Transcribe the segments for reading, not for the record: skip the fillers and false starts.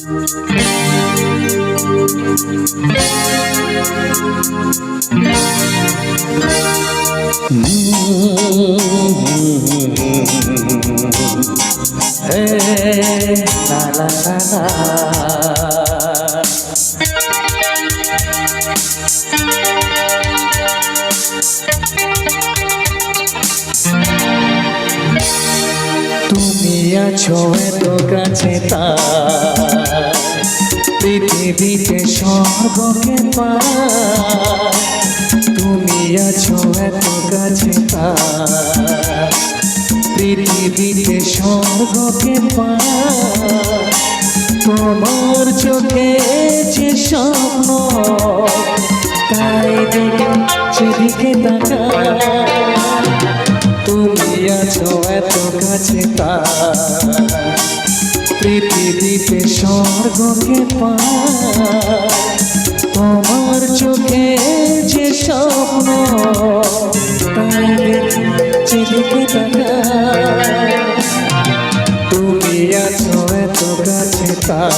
তুমি আছো এত কাছে তার পৃথিবীতে স্বর্গকে পার। তুমি আছো এত কাছে তার পৃথিবীতে স্বর্গকে পার। তোমার চোখে যে স্বপ্ন তাই দেখে সেদিকে তাকাই। তুমি আছো এত কাছে তার পৃথিবীতে স্বর্গকে পার। তোমার চোখে যে স্বপ্ন তাই দেখে সেদিকে তাকাই। তুমি আছো এত কাছে তার।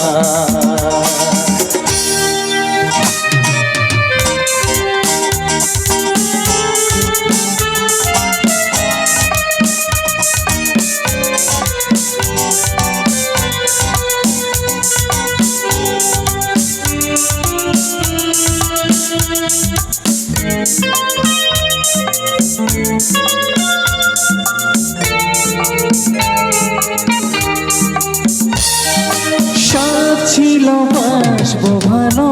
সব ছিল বাসবো ভালো,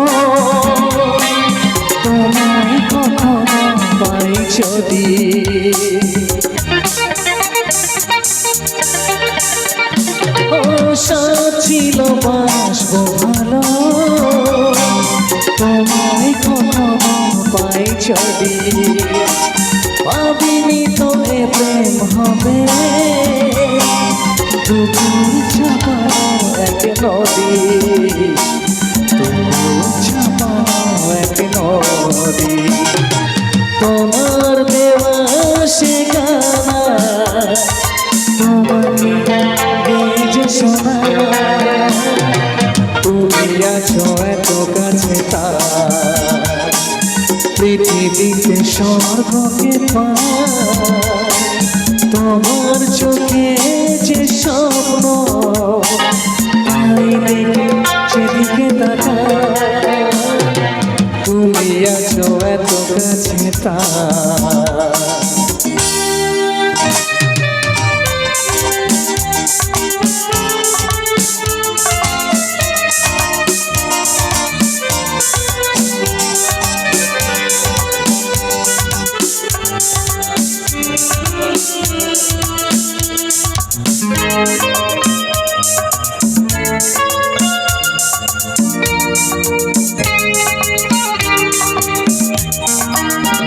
তোমায় কখনো পাই যদি। সব ছিল বাসবো ভালো, তোমায় কখনো পাই যদি। ভাবিনি তো এ প্রেম হবে দুপুর ছাপানো এক নদী। দুপুর ছাপানো এক নদী। তোমার দেওয়া সে গানা তোমাকে গেয়ে শোনা। তুমি আছো এত কাছে তার পৃথিবীতে স্বর্গকে পার। তোমার চোখে যে স্বপ্ন তাই দেখে সেদিকে তাকাই। তুমি আছো এত কাছে তার।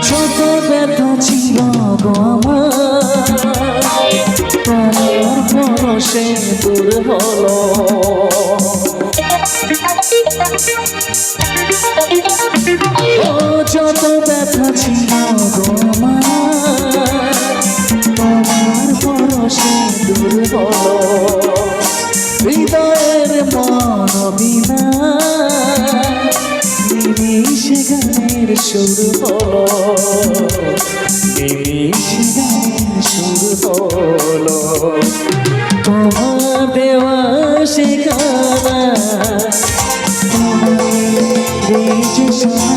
ছোট ব্যথা ছিল গো আমার, তোমার পরশে দূর হলো। যত ব্যথা ছিল গো আমার, তোমার পরশে দূর হলো। হৃদয়ের মনোবিনা নিমিষে গানের সুর হলো। নিমিষে গানের সুর হলো। তোমার দেওয়া সে গানা তোমাকে শোনা।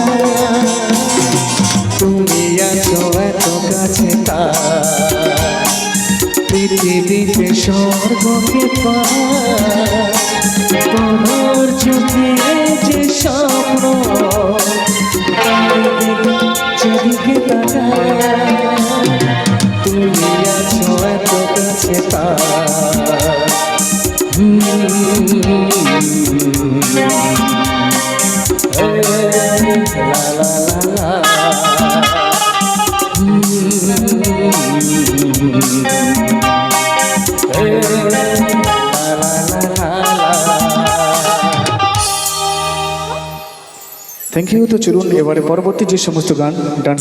তুমি আছো এত কাছে তার পৃথিবীতে স্বর্গকে পার। তোমার চোখে যে স্বপ্ন সেদিকে তাকাই। তুমি আছো এত কাছে তার। লা লা লা লা। Thank you. তো চলুন এবারে পরবর্তী যে সমস্ত গান ডান্স